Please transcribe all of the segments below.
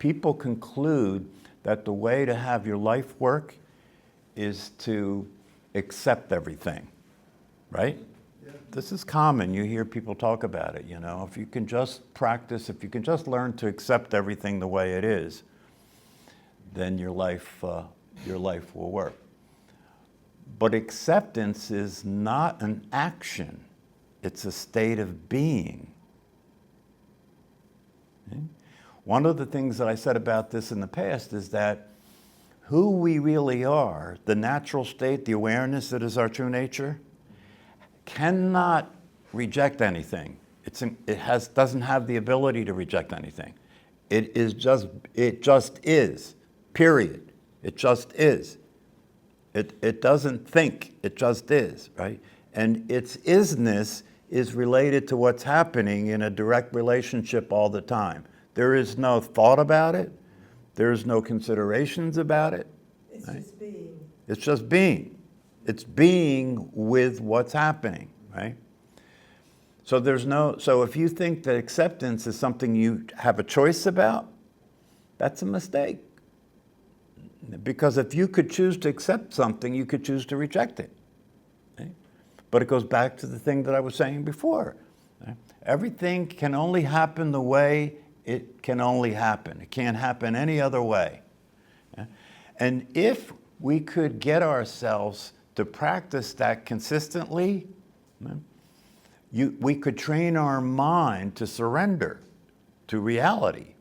people conclude that the way to have your life work is to accept everything, right? Yeah. This is common. You hear people talk about it, you know. If you can just practice, if you can just learn to accept everything the way it is, then your life will work. But acceptance is not an action. It's a state of being. Okay? One of the things that I said about this in the past is that who we really are, the natural state, the awareness that is our true nature, cannot reject anything. Doesn't have the ability to reject anything. It just is, period. It just is. It doesn't think, it just is, right? And its isness is related to what's happening in a direct relationship all the time. There is no thought about it. There's no considerations about it. It's right? just being. It's just being. It's being with what's happening, right? So if you think that acceptance is something you have a choice about, that's a mistake. Because if you could choose to accept something, you could choose to reject it. Okay? But it goes back to the thing that I was saying before. Okay? Everything can only happen the way it can only happen. It can't happen any other way. Okay? And if we could get ourselves to practice that consistently, we could train our mind to surrender to reality.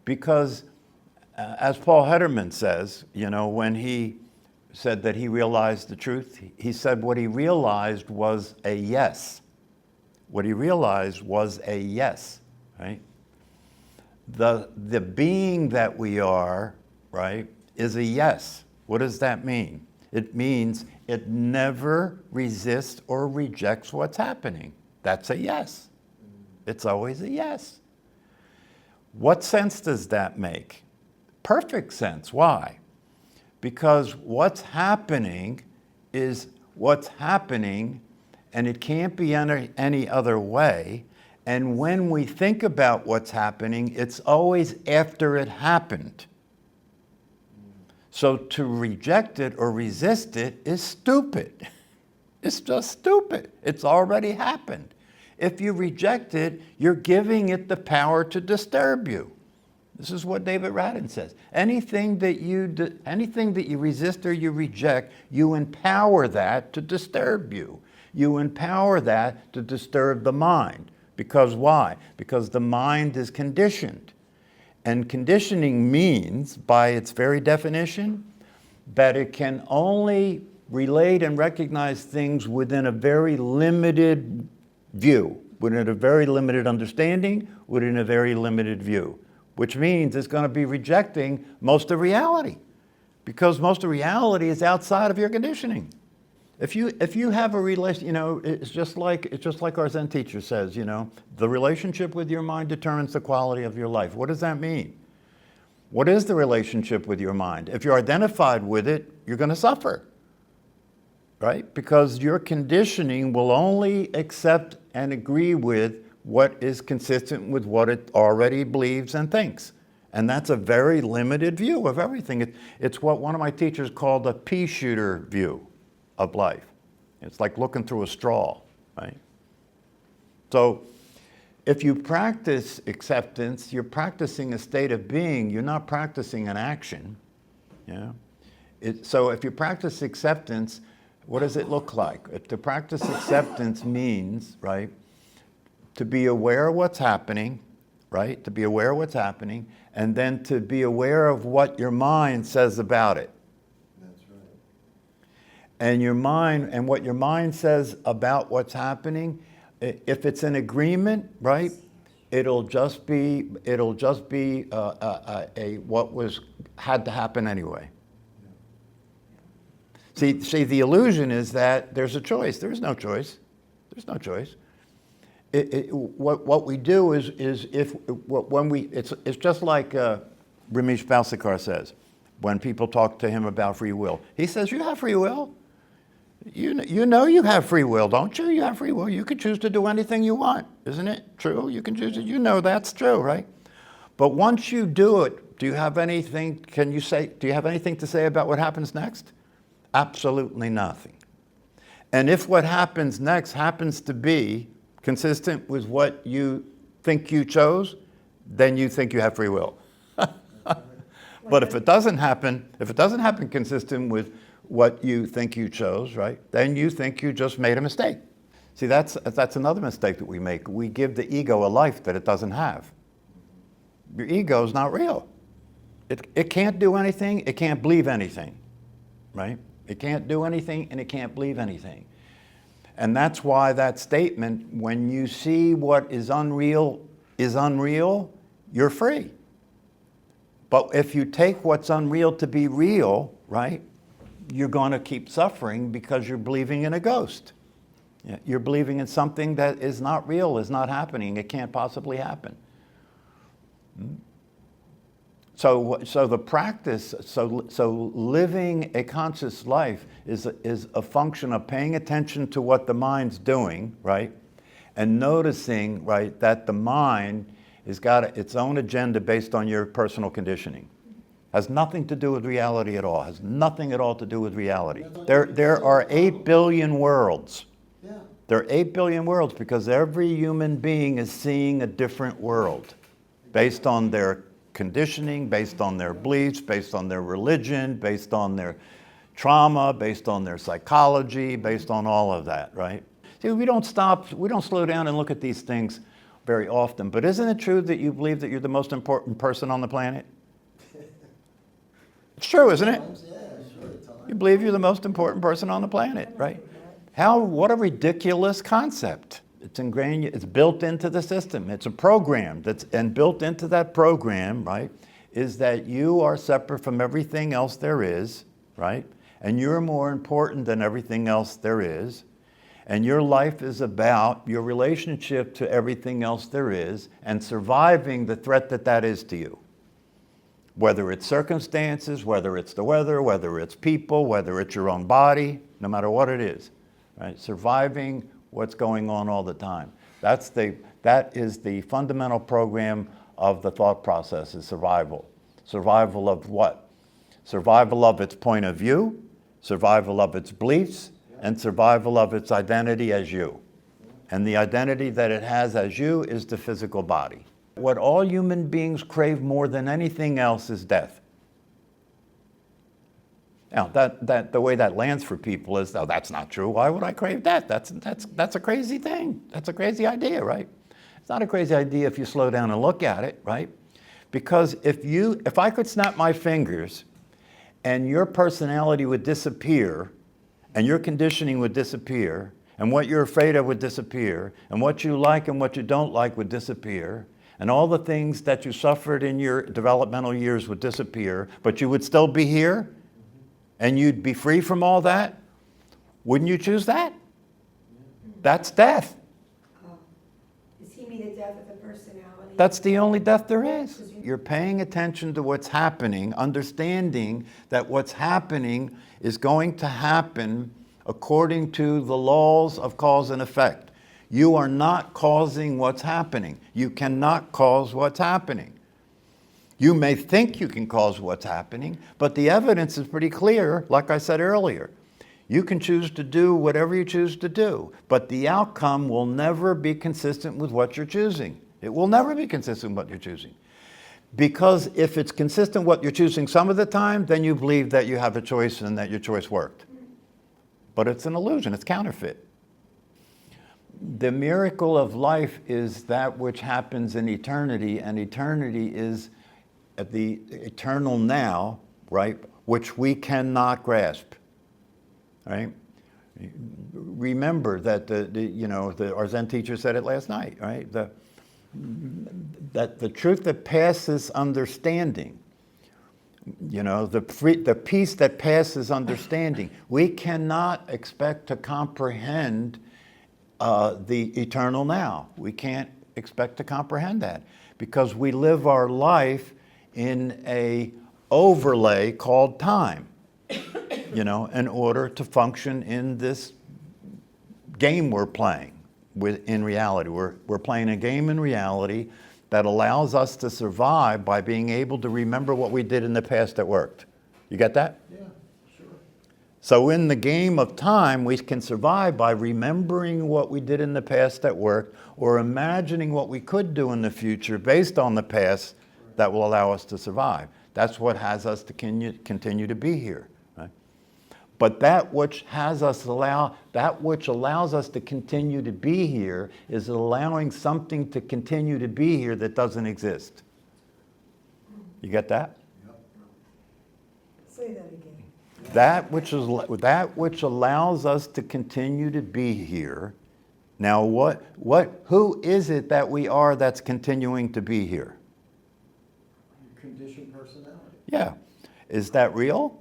Because as Paul Hederman says, you know, when he said that he realized the truth, he said what he realized was a yes. What he realized was a yes, right? The being that we are, right, is a yes. What does that mean? It means it never resists or rejects what's happening. That's a yes. It's always a yes. What sense does that make? Perfect sense. Why? Because what's happening is what's happening, and it can't be any other way. And when we think about what's happening, it's always after it happened. So to reject it or resist it is stupid. It's just stupid. It's already happened. If you reject it, you're giving it the power to disturb you. This is what David Radin says. Anything that you resist or you reject, you empower that to disturb you. You empower that to disturb the mind. Because why? Because the mind is conditioned. And conditioning means, by its very definition, that it can only relate and recognize things within a very limited view, within a very limited understanding, within a very limited view. Which means it's going to be rejecting most of reality, because most of reality is outside of your conditioning. If you have a relation, you know, it's just like our Zen teacher says, you know, the relationship with your mind determines the quality of your life. What does that mean? What is the relationship with your mind? If you're identified with it, you're going to suffer, right? Because your conditioning will only accept and agree with what is consistent with what it already believes and thinks. And that's a very limited view of everything. It's what one of my teachers called a pea shooter view of life. It's like looking through a straw, right? So if you practice acceptance, you're practicing a state of being. You're not practicing an action. Yeah. So if you practice acceptance, what does it look like? To practice acceptance means, right, to be aware of what's happening, right? To be aware of what's happening, and then to be aware of what your mind says about it. That's right. And your mind, and what your mind says about what's happening, if it's an agreement, right? It'll just be what had to happen anyway. See, the illusion is that there's a choice. There is no choice. There's no choice. What we do is it's just like Ramesh Balsekar says when people talk to him about free will. He says, you have free will. You know you have free will, don't you? You have free will. You can choose to do anything you want. Isn't it true? You can choose it. You know that's true, right? But once you do it, do you have anything to say about what happens next? Absolutely nothing. And if what happens next happens to be consistent with what you think you chose, then you think you have free will. But if it doesn't happen consistent with what you think you chose, right, then you think you just made a mistake. See, that's another mistake that we make. We give the ego a life that it doesn't have. Your ego is not real. It can't do anything, it can't believe anything, right? It can't do anything and it can't believe anything. And that's why that statement, when you see what is unreal, you're free. But if you take what's unreal to be real, right, you're going to keep suffering because you're believing in a ghost. You're believing in something that is not real, is not happening, it can't possibly happen. So the practice, so living a conscious life is a function of paying attention to what the mind's doing, right? And noticing, right, that the mind has got its own agenda based on your personal conditioning. Has nothing to do with reality at all. Has nothing at all to do with reality. There are 8 billion worlds. There are 8 billion worlds because every human being is seeing a different world based on their conditioning, based on their beliefs, based on their religion, based on their trauma, based on their psychology, based on all of that, right? See, we don't slow down and look at these things very often, but isn't it true that you believe that you're the most important person on the planet? It's true, isn't it? You believe you're the most important person on the planet, right? What a ridiculous concept. It's ingrained, it's built into the system. It's a program and built into that program, right, is that you are separate from everything else there is, right? And you're more important than everything else there is. And your life is about your relationship to everything else there is and surviving the threat that is to you. Whether it's circumstances, whether it's the weather, whether it's people, whether it's your own body, no matter what it is, right? Surviving what's going on all the time. That is the fundamental program of the thought process, is survival. Survival of what? Survival of its point of view, survival of its beliefs, and survival of its identity as you. And the identity that it has as you is the physical body. What all human beings crave more than anything else is death. Now, the way that lands for people is, oh, that's not true. Why would I crave death? That's a crazy thing. That's a crazy idea, right? It's not a crazy idea if you slow down and look at it, right? Because if I could snap my fingers and your personality would disappear and your conditioning would disappear and what you're afraid of would disappear and what you like and what you don't like would disappear and all the things that you suffered in your developmental years would disappear, but you would still be here and you'd be free from all that, wouldn't you choose that? That's death. Does he mean the death of the personality? That's the only death there is. You're paying attention to what's happening, understanding that what's happening is going to happen according to the laws of cause and effect. You are not causing what's happening. You cannot cause what's happening. You may think you can cause what's happening, but the evidence is pretty clear, like I said earlier. You can choose to do whatever you choose to do, but the outcome will never be consistent with what you're choosing. It will never be consistent with what you're choosing. Because if it's consistent with what you're choosing some of the time, then you believe that you have a choice and that your choice worked. But it's an illusion, it's counterfeit. The miracle of life is that which happens in eternity, and eternity is at the eternal now, right, which we cannot grasp, right? Remember that our Zen teacher said it last night, right? That the truth that passes understanding, the peace that passes understanding, we cannot expect to comprehend the eternal now. We can't expect to comprehend that because we live our life in a overlay called time, in order to function in this game we're playing in reality. We're playing a game in reality that allows us to survive by being able to remember what we did in the past that worked. You get that? Yeah, sure. So in the game of time, we can survive by remembering what we did in the past that worked, or imagining what we could do in the future based on the past that will allow us to survive. That's what has us to continue to be here. Right? But that which allows us to continue to be here is allowing something to continue to be here that doesn't exist. You get that? Yep. Say that again. That which allows us to continue to be here. Now, who is it that we are that's continuing to be here? Your conditioned personality. Yeah. Is that real?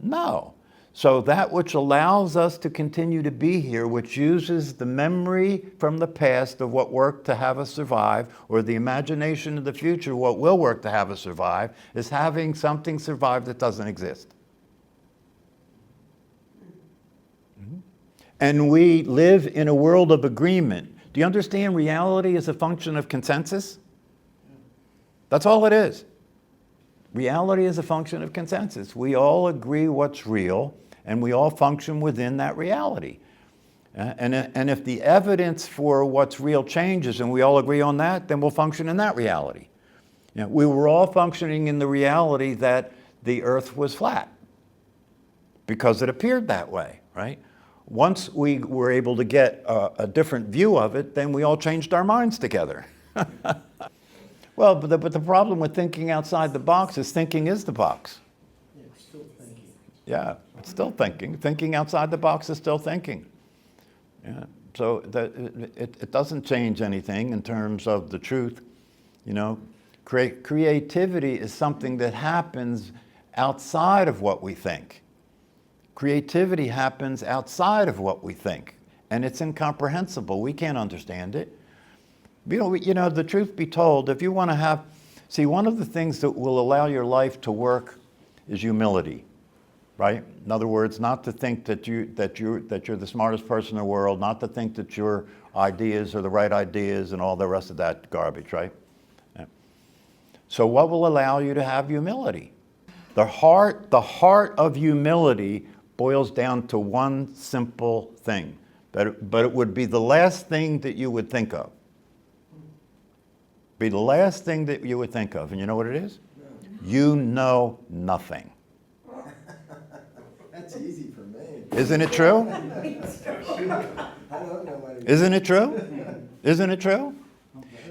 No. No. So that which allows us to continue to be here, which uses the memory from the past of what worked to have us survive, or the imagination of the future, what will work to have us survive, is having something survive that doesn't exist. And we live in a world of agreement. Do you understand reality is a function of consensus? That's all it is. Reality is a function of consensus. We all agree what's real, and we all function within that reality. And if the evidence for what's real changes and we all agree on that, then we'll function in that reality. You know, we were all functioning in the reality that the earth was flat because it appeared that way, right? Once we were able to get a different view of it, then we all changed our minds together. Well, but the problem with thinking outside the box is thinking is the box. Yeah, we're still thinking. Yeah, it's still thinking. Thinking outside the box is still thinking. Yeah. So it doesn't change anything in terms of the truth. You know, creativity is something that happens outside of what we think. Creativity happens outside of what we think, and it's incomprehensible. We can't understand it. You know, the truth be told, if you want to have, see, one of the things that will allow your life to work is humility, right? In other words, not to think that you're the smartest person in the world, not to think that your ideas are the right ideas and all the rest of that garbage, right? Yeah. So what will allow you to have humility? The heart of humility boils down to one simple thing, but it would be the last thing that you would think of. Be the last thing that you would think of. And you know what it is? No. You know nothing. That's easy for me. Isn't it true? I don't know what it Isn't it true? Isn't it true?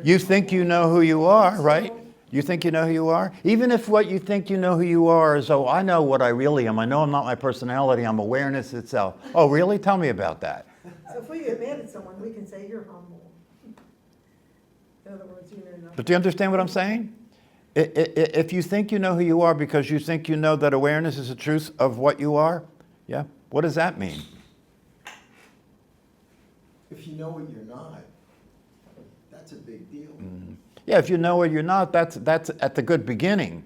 You think you know who you are, right? You think you know who you are? Even if what you think you know who you are is, oh, I know what I really am. I know I'm not my personality. I'm awareness itself. Oh, really? Tell me about that. So if we get mad at someone, we can say, you're humble. In other words, you know nothing. But do you understand what I'm saying? If you think you know who you are because you think you know that awareness is the truth of what you are, yeah, what does that mean? If you know what you're not, that's a big deal. Yeah, if you know what you're not, that's at the good beginning.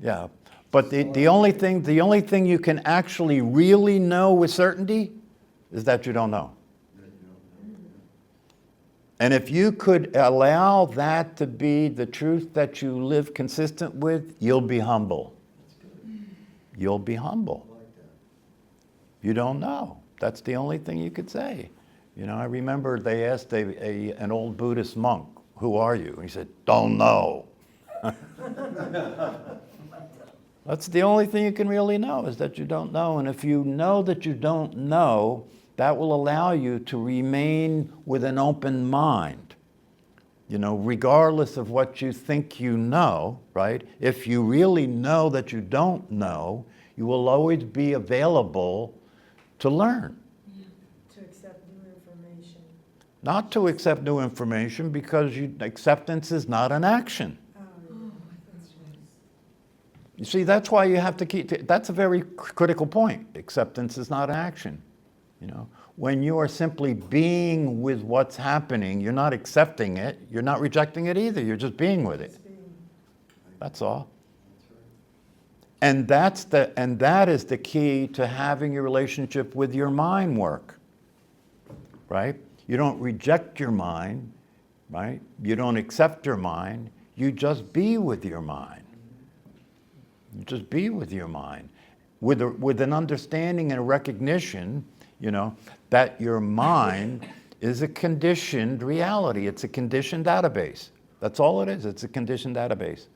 Yeah. Yeah. But the only thing you can actually really know with certainty is that you don't know. And if you could allow that to be the truth that you live consistent with, you'll be humble. You'll be humble. I like that. You don't know. That's the only thing you could say. You know, I remember they asked an old Buddhist monk, "Who are you?" And he said, "Don't know." That's the only thing you can really know, is that you don't know. And if you know that you don't know, that will allow you to remain with an open mind. You know, regardless of what you think you know, right? If you really know that you don't know, you will always be available to learn. To accept new information. Not to accept new information, because acceptance is not an action. Oh, that's right. You see, that's why you have to that's a very critical point. Acceptance is not an action. You know, when you are simply being with what's happening, you're not accepting it, you're not rejecting it either, you're just being with it. That's all. And that is the key to having your relationship with your mind work. Right? You don't reject your mind, right? You don't accept your mind, you just be with your mind. You just be with your mind. With an understanding and a recognition, that your mind is a conditioned reality. It's a conditioned database. That's all it is. It's a conditioned database.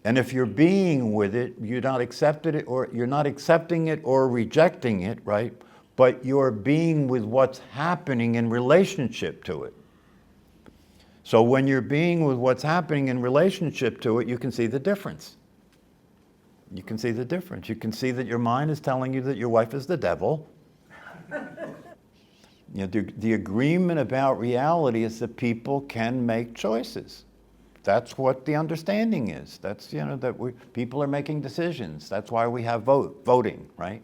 And if you're being with it, you're not accepting it or rejecting it, right? But you're being with what's happening in relationship to it. So when you're being with what's happening in relationship to it, you can see the difference. You can see the difference. You can see that your mind is telling you that your wife is the devil. The agreement about reality is that people can make choices. That's what the understanding is. That's, that people are making decisions. That's why we have voting, right?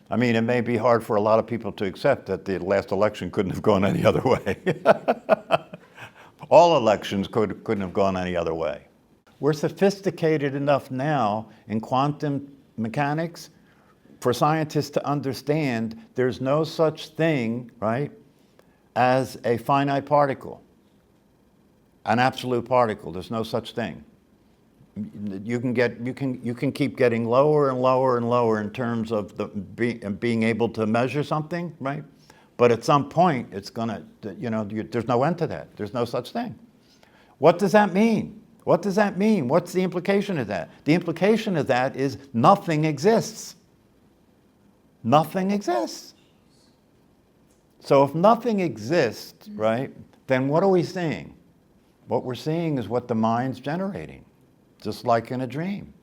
I mean, it may be hard for a lot of people to accept that the last election couldn't have gone any other way. All elections couldn't have gone any other way. We're sophisticated enough now in quantum mechanics for scientists to understand there's no such thing, right, as a finite particle, an absolute particle. There's no such thing. You can keep getting lower and lower and lower in terms of being able to measure something, right? But at some point, it's gonna, there's no end to that. There's no such thing. What does that mean? What does that mean? What's the implication of that? The implication of that is nothing exists. Nothing exists. So if nothing exists, right, then what are we seeing? What we're seeing is what the mind's generating, just like in a dream.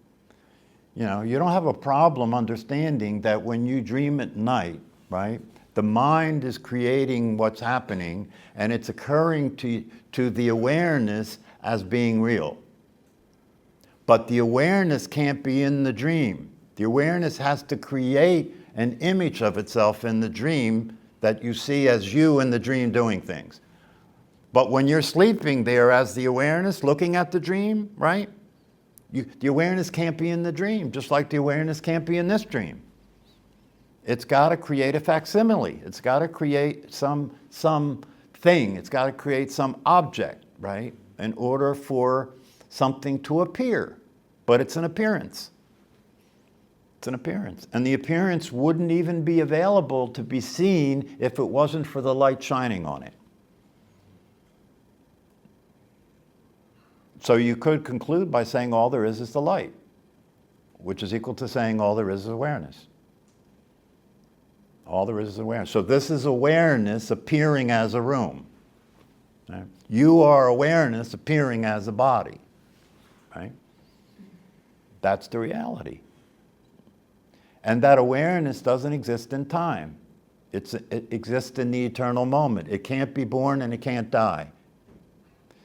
You don't have a problem understanding that when you dream at night, right, the mind is creating what's happening and it's occurring to the awareness as being real. But the awareness can't be in the dream. The awareness has to create an image of itself in the dream that you see as you in the dream doing things. But when you're sleeping there as the awareness looking at the dream, right? The awareness can't be in the dream, just like the awareness can't be in this dream. It's got to create a facsimile. It's got to create some thing. It's got to create some object, right? In order for something to appear. But it's an appearance. It's an appearance. And the appearance wouldn't even be available to be seen if it wasn't for the light shining on it. So you could conclude by saying all there is the light, which is equal to saying all there is awareness. All there is awareness. So this is awareness appearing as a room. Right? You are awareness appearing as a body. Right? That's the reality. And that awareness doesn't exist in time. It exists in the eternal moment. It can't be born and it can't die.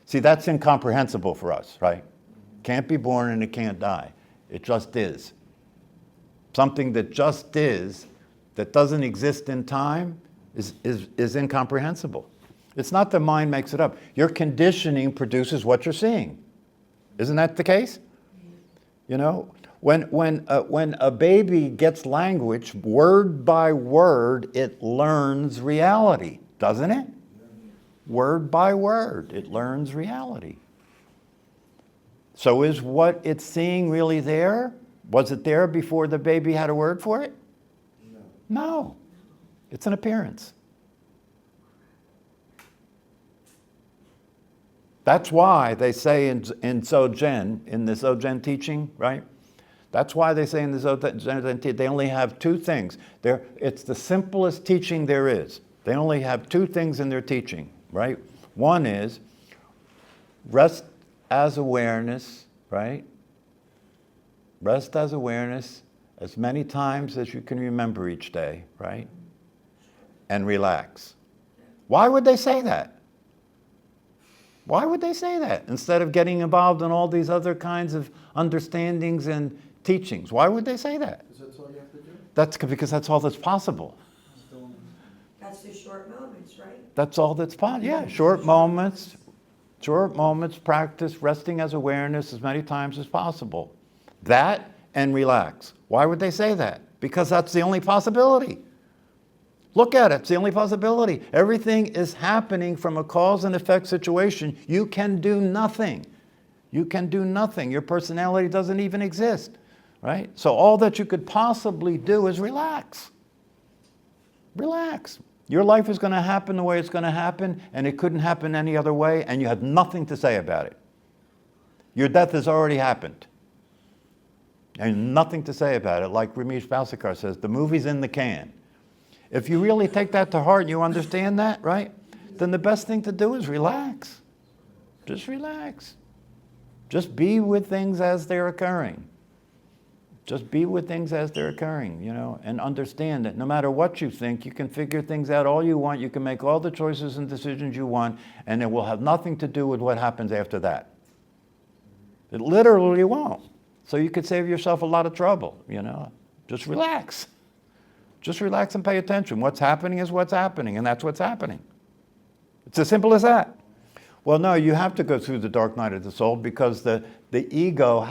See, that's incomprehensible for us, right? Can't be born and it can't die. It just is. Something that just is, that doesn't exist in time, is incomprehensible. It's not the mind makes it up. Your conditioning produces what you're seeing. Isn't that the case? When a baby gets language, word by word, it learns reality, doesn't it? Word by word, it learns reality. So is what it's seeing really there? Was it there before the baby had a word for it? No. It's an appearance. That's why they say in Dzogchen, in the Dzogchen teaching, right? That's why they say in the Dzogchen teaching, they only have two things. It's the simplest teaching there is. They only have two things in their teaching, right? One is rest as awareness, right? Rest as awareness as many times as you can remember each day, right? And relax. Why would they say that? Why would they say that instead of getting involved in all these other kinds of understandings and teachings? Why would they say that? Because that's all you have to do. That's because that's all that's possible. That's the short moments, right? That's all that's possible. Yeah, short moments, practice resting as awareness as many times as possible. That and relax. Why would they say that? Because that's the only possibility. Look at it. It's the only possibility. Everything is happening from a cause and effect situation. You can do nothing. You can do nothing. Your personality doesn't even exist, right? So all that you could possibly do is relax. Relax. Your life is going to happen the way it's going to happen, and it couldn't happen any other way, and you have nothing to say about it. Your death has already happened. And nothing to say about it. Like Ramesh Balsekar says, the movie's in the can. If you really take that to heart and you understand that, right, then the best thing to do is relax. Just relax. Just be with things as they're occurring. Just be with things as they're occurring, you know, and understand that no matter what you think, you can figure things out all you want, you can make all the choices and decisions you want, and it will have nothing to do with what happens after that. It literally won't. So you could save yourself a lot of trouble, you know. Just relax. Just relax and pay attention. What's happening is what's happening, and that's what's happening. It's as simple as that. Well, no, you have to go through the dark night of the soul because the ego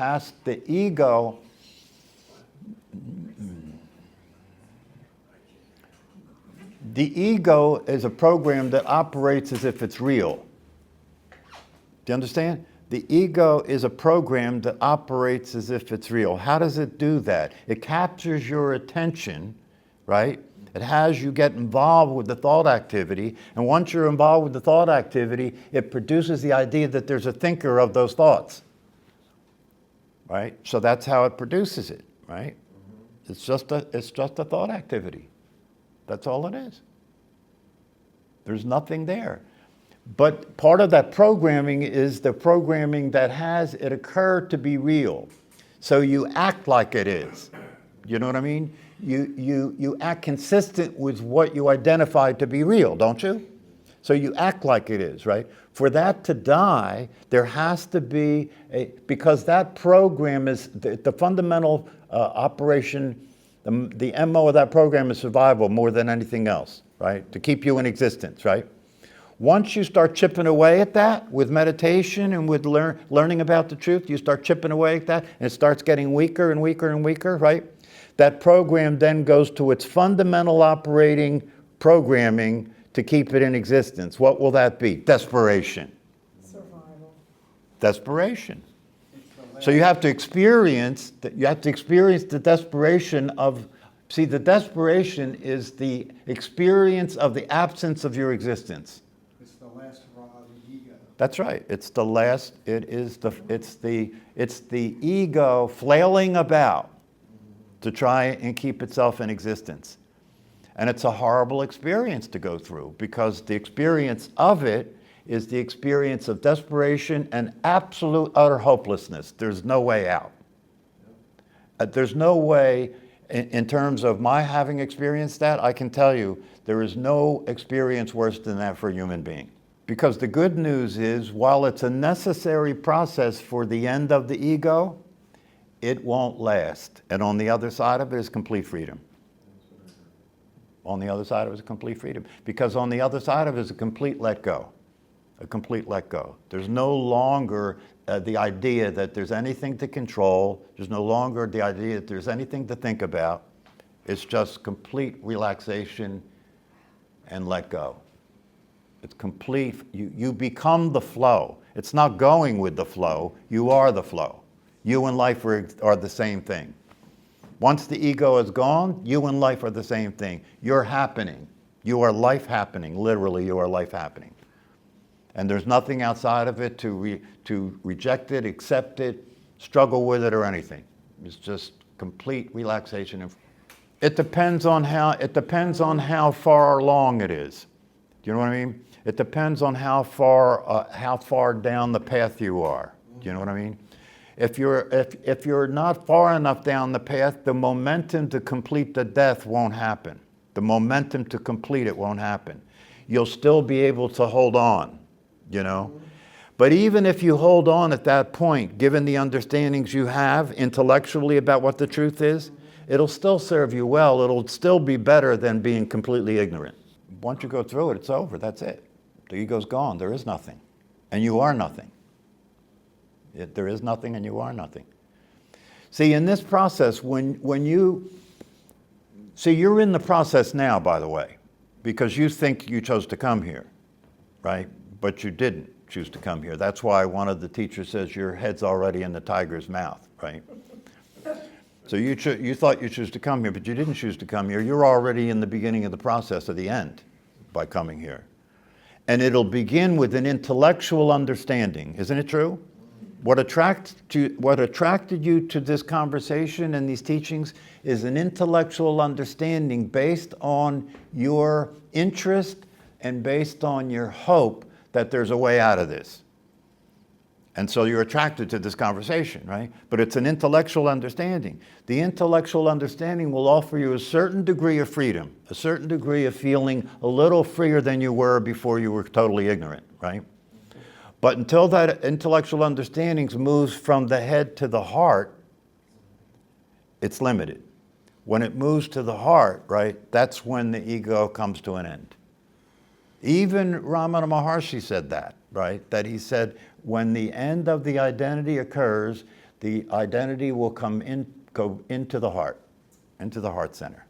is a program that operates as if it's real. Do you understand? The ego is a program that operates as if it's real. How does it do that? It captures your attention, right? It has you get involved with the thought activity, and once you're involved with the thought activity, it produces the idea that there's a thinker of those thoughts, right? So that's how it produces it, right? It's just a thought activity. That's all it is. There's nothing there. But part of that programming is the programming that has it occur to be real. So you act like it is. You know what I mean? You act consistent with what you identify to be real, don't you? So you act like it is, right? For that to die, there has to be because that program is the fundamental operation, the MO of that program is survival more than anything else, right? To keep you in existence, right? Once you start chipping away at that with meditation and with learning about the truth, you start chipping away at that and it starts getting weaker and weaker and weaker, right? That program then goes to its fundamental operating programming to keep it in existence. What will that be? Desperation. Survival. Desperation. So you have to experience the desperation of, see, the desperation is the experience of the absence of your existence. It's the last hurrah of the ego. That's right. It's the ego flailing about to try and keep itself in existence. And it's a horrible experience to go through because the experience of it is the experience of desperation and absolute utter hopelessness. There's no way out. There's no way, in terms of my having experienced that, I can tell you there is no experience worse than that for a human being. Because the good news is, while it's a necessary process for the end of the ego, it won't last. And on the other side of it is complete freedom. On the other side of it is complete freedom. Because on the other side of it is a complete let go. A complete let go. There's no longer the idea that there's anything to control. There's no longer the idea that there's anything to think about. It's just complete relaxation and let go. It's complete. You become the flow. It's not going with the flow. You are the flow. You and life are the same thing. Once the ego is gone, you and life are the same thing. You're happening. You are life happening. Literally, you are life happening. And there's nothing outside of it to reject it, accept it, struggle with it, or anything. It's just complete relaxation. It depends on how far along it is. Do you know what I mean? It depends on how far down the path you are. Do you know what I mean? If you're not far enough down the path, the momentum to complete the death won't happen. The momentum to complete it won't happen. You'll still be able to hold on, you know? But even if you hold on at that point, given the understandings you have intellectually about what the truth is, it'll still serve you well. It'll still be better than being completely ignorant. Once you go through it, it's over. That's it. The ego's gone. There is nothing. And you are nothing. There is nothing and you are nothing. See, in this process, when you... See, you're in the process now, by the way. because you think you chose to come here, right? But you didn't choose to come here. That's why one of the teachers says your head's already in the tiger's mouth, right? So you thought you chose to come here, but you didn't choose to come here. You're already in the beginning of the process of the end by coming here. And it'll begin with an intellectual understanding. Isn't it true? What attracted you to this conversation and these teachings is an intellectual understanding based on your interest and based on your hope that there's a way out of this. And so you're attracted to this conversation, right? But it's an intellectual understanding. The intellectual understanding will offer you a certain degree of freedom, a certain degree of feeling a little freer than you were before you were totally ignorant, right? But until that intellectual understanding moves from the head to the heart, it's limited. When it moves to the heart, right, that's when the ego comes to an end. Even Ramana Maharshi said that, right? That he said, when the end of the identity occurs, the identity will go into the heart center.